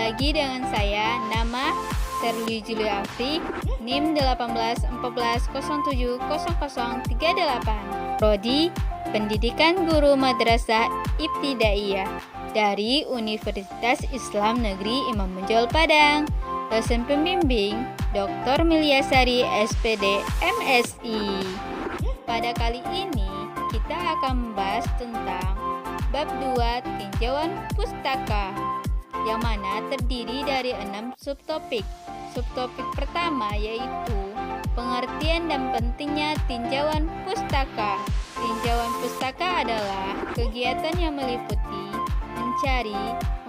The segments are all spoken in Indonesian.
lagi dengan saya, nama Serli Juliafri, NIM 1814070038, Prodi Pendidikan Guru Madrasah Ibtidaiyah dari Universitas Islam Negeri Imam Bonjol Padang. Dosen pembimbing Dr. Milyasari SPD MSI. Pada kali ini kita akan membahas tentang bab 2 tinjauan pustaka, yang mana terdiri dari 6 subtopik. Subtopik pertama yaitu pengertian dan pentingnya tinjauan pustaka. Tinjauan pustaka adalah kegiatan yang meliputi mencari,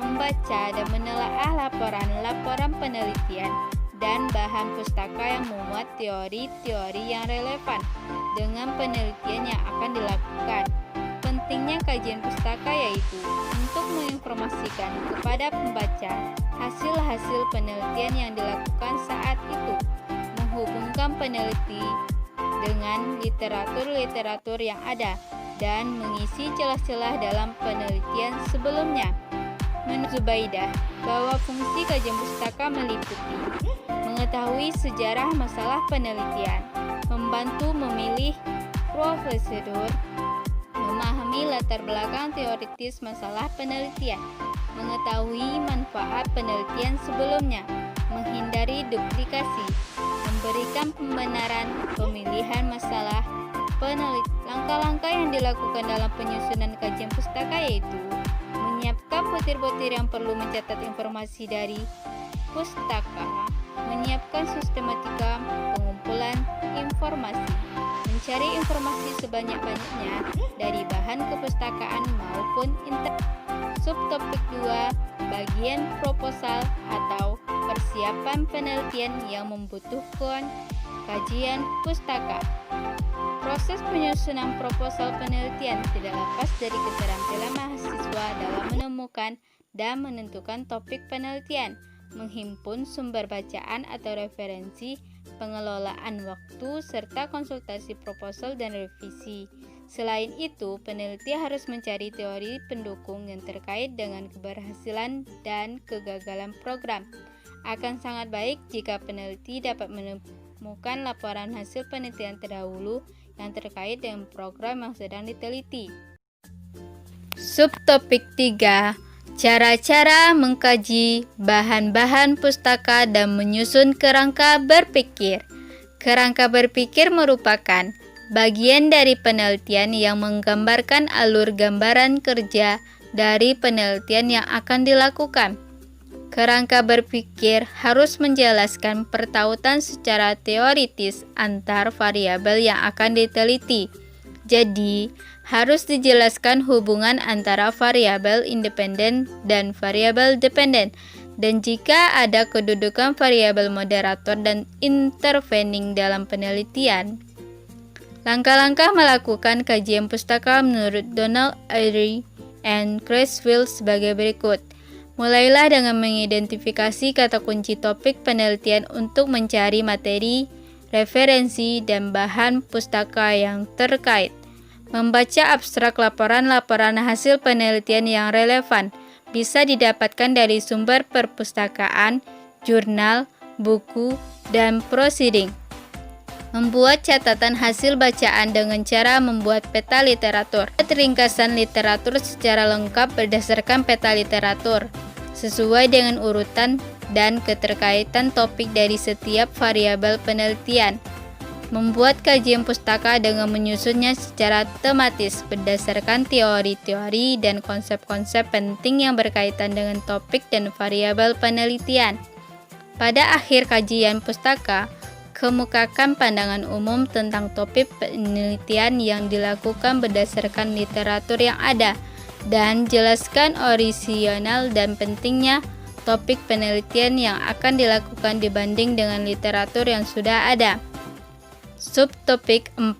membaca, dan menelaah laporan-laporan penelitian dan bahan pustaka yang memuat teori-teori yang relevan dengan penelitian yang akan dilakukan. Pentingnya kajian pustaka yaitu untuk menginformasikan kepada pembaca hasil-hasil penelitian yang dilakukan saat itu, menghubungkan peneliti dengan literatur-literatur yang ada, dan mengisi celah-celah dalam penelitian sebelumnya. Menurut Zubaidah, bahwa fungsi kajian pustaka meliputi mengetahui sejarah masalah penelitian, membantu memilih prosedur, memahami latar belakang teoritis masalah penelitian, mengetahui manfaat penelitian sebelumnya, menghindari duplikasi, memberikan pembenaran pemilihan masalah penelitian. Langkah-langkah yang dilakukan dalam penyusunan kajian pustaka yaitu menyiapkan butir-butir yang perlu mencatat informasi dari pustaka, menyiapkan sistematika pengumpulan informasi, mencari informasi sebanyak-banyaknya dari bahan kepustakaan maupun internet. Subtopik 2, bagian proposal atau persiapan penelitian yang membutuhkan kajian pustaka. Proses penyusunan proposal penelitian tidak lepas dari keterampilan mahasiswa dalam menemukan dan menentukan topik penelitian, menghimpun sumber bacaan atau referensi, pengelolaan waktu, serta konsultasi proposal dan revisi. Selain itu, peneliti harus mencari teori pendukung yang terkait dengan keberhasilan dan kegagalan program. Akan sangat baik jika peneliti dapat menemukan laporan hasil penelitian terdahulu yang terkait dengan program yang sedang diteliti. Subtopik 3, cara-cara mengkaji bahan-bahan pustaka dan menyusun kerangka berpikir. Kerangka berpikir merupakan bagian dari penelitian yang menggambarkan alur gambaran kerja dari penelitian yang akan dilakukan. Kerangka berpikir harus menjelaskan pertautan secara teoritis antar variabel yang akan diteliti. Jadi, harus dijelaskan hubungan antara variabel independen dan variabel dependen. Dan jika ada kedudukan variabel moderator dan intervening dalam penelitian. Langkah-langkah melakukan kajian pustaka menurut Donald Eyre and Creswell sebagai berikut. Mulailah dengan mengidentifikasi kata kunci topik penelitian untuk mencari materi, referensi, dan bahan pustaka yang terkait. Membaca abstrak laporan-laporan hasil penelitian yang relevan bisa didapatkan dari sumber perpustakaan, jurnal, buku, dan proceeding. Membuat catatan hasil bacaan dengan cara membuat peta literatur. Ringkasan literatur secara lengkap berdasarkan peta literatur, sesuai dengan urutan dan keterkaitan topik dari setiap variabel penelitian. Membuat kajian pustaka dengan menyusunnya secara tematis berdasarkan teori-teori dan konsep-konsep penting yang berkaitan dengan topik dan variabel penelitian. Pada akhir kajian pustaka, kemukakan pandangan umum tentang topik penelitian yang dilakukan berdasarkan literatur yang ada, dan jelaskan orisinal dan pentingnya topik penelitian yang akan dilakukan dibanding dengan literatur yang sudah ada. Subtopik 4,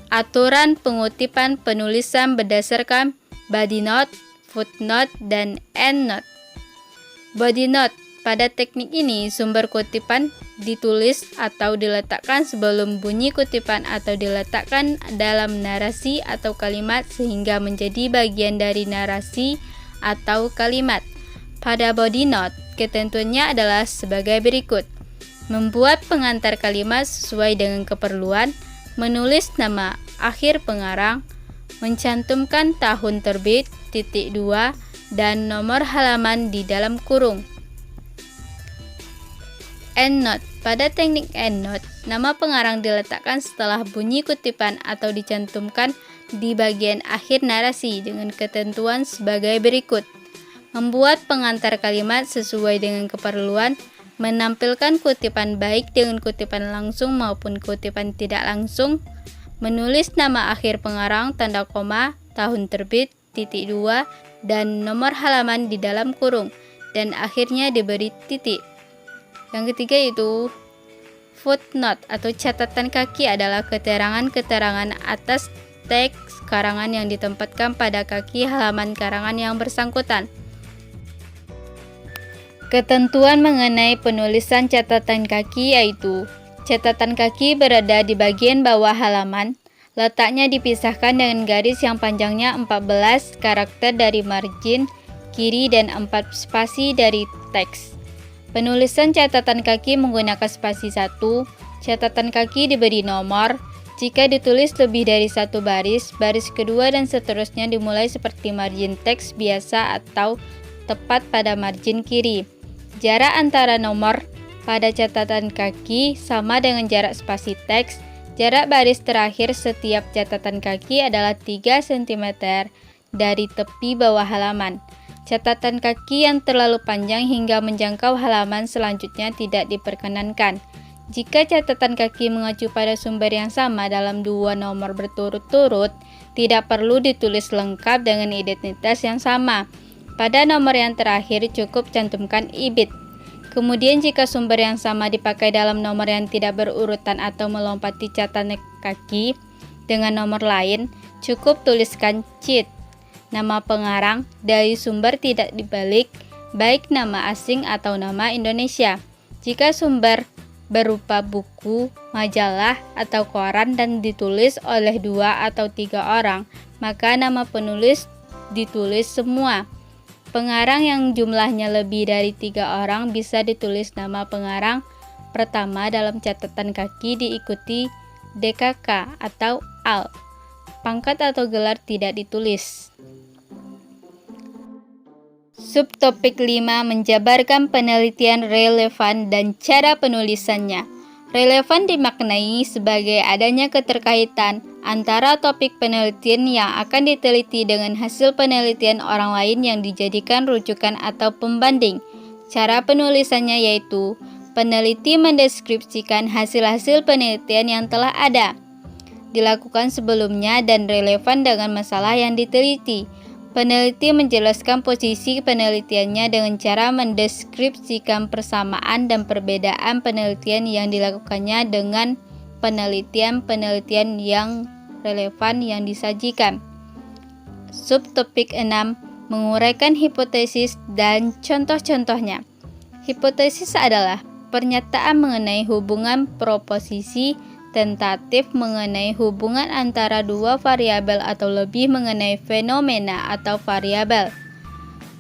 aturan pengutipan penulisan berdasarkan body note, footnote, dan endnote. Body note. Pada teknik ini, sumber kutipan ditulis atau diletakkan sebelum bunyi kutipan atau diletakkan dalam narasi atau kalimat sehingga menjadi bagian dari narasi atau kalimat. Pada body note, ketentuannya adalah sebagai berikut. Membuat pengantar kalimat sesuai dengan keperluan, menulis nama akhir pengarang, mencantumkan tahun terbit, .2, dan nomor halaman di dalam kurung. Endnote. Pada teknik endnote, nama pengarang diletakkan setelah bunyi kutipan atau dicantumkan di bagian akhir narasi dengan ketentuan sebagai berikut. Membuat pengantar kalimat sesuai dengan keperluan, menampilkan kutipan baik dengan kutipan langsung maupun kutipan tidak langsung, menulis nama akhir pengarang, tanda koma, tahun terbit, .2, dan nomor halaman di dalam kurung, dan akhirnya diberi titik. Yang ketiga itu footnote atau catatan kaki adalah keterangan-keterangan atas teks karangan yang ditempatkan pada kaki halaman karangan yang bersangkutan. Ketentuan mengenai penulisan catatan kaki yaitu catatan kaki berada di bagian bawah halaman, letaknya dipisahkan dengan garis yang panjangnya 14 karakter dari margin kiri dan 4 spasi dari teks. Penulisan catatan kaki menggunakan spasi 1, catatan kaki diberi nomor. Jika ditulis lebih dari satu baris, baris kedua dan seterusnya dimulai seperti margin teks biasa atau tepat pada margin kiri. Jarak antara nomor pada catatan kaki sama dengan jarak spasi teks. Jarak baris terakhir setiap catatan kaki adalah 3 cm dari tepi bawah halaman. Catatan kaki yang terlalu panjang hingga menjangkau halaman selanjutnya tidak diperkenankan. Jika catatan kaki mengacu pada sumber yang sama dalam 2 nomor berturut-turut, tidak perlu ditulis lengkap dengan identitas yang sama. Pada nomor yang terakhir cukup cantumkan ibid. Kemudian jika sumber yang sama dipakai dalam nomor yang tidak berurutan atau melompati catatan kaki dengan nomor lain, cukup tuliskan cheat. Nama pengarang dari sumber tidak dibalik, baik nama asing atau nama Indonesia. Jika sumber berupa buku, majalah, atau koran dan ditulis oleh 2 atau 3 orang, maka nama penulis ditulis semua. Pengarang yang jumlahnya lebih dari 3 orang bisa ditulis nama pengarang pertama dalam catatan kaki diikuti DKK atau AL. Pangkat atau gelar tidak ditulis. Subtopik 5 menjabarkan penelitian relevan dan cara penulisannya. Relevan dimaknai sebagai adanya keterkaitan antara topik penelitian yang akan diteliti dengan hasil penelitian orang lain yang dijadikan rujukan atau pembanding. Cara penulisannya yaitu peneliti mendeskripsikan hasil-hasil penelitian yang telah ada, dilakukan sebelumnya dan relevan dengan masalah yang diteliti. Peneliti menjelaskan posisi penelitiannya dengan cara mendeskripsikan persamaan dan perbedaan penelitian yang dilakukannya dengan penelitian-penelitian yang relevan yang disajikan. Subtopik 6 menguraikan hipotesis dan contoh-contohnya. Hipotesis adalah pernyataan mengenai hubungan proposisi, tentatif mengenai hubungan antara 2 variabel atau lebih mengenai fenomena atau variabel.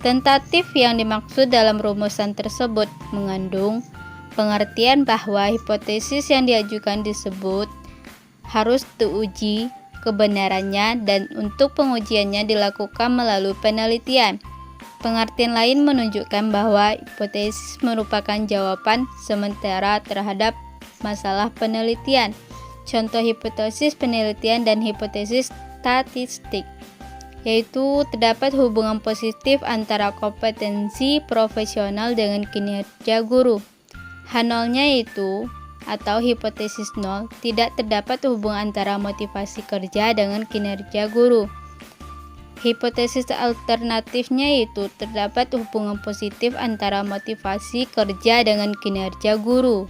Tentatif yang dimaksud dalam rumusan tersebut mengandung pengertian bahwa hipotesis yang diajukan disebut harus diuji kebenarannya dan untuk pengujiannya dilakukan melalui penelitian. Pengertian lain menunjukkan bahwa hipotesis merupakan jawaban sementara terhadap masalah penelitian. Contoh hipotesis penelitian dan hipotesis statistik, yaitu terdapat hubungan positif antara kompetensi profesional dengan kinerja guru. H0-nya itu atau hipotesis 0, tidak terdapat hubungan antara motivasi kerja dengan kinerja guru. Hipotesis alternatifnya itu terdapat hubungan positif antara motivasi kerja dengan kinerja guru.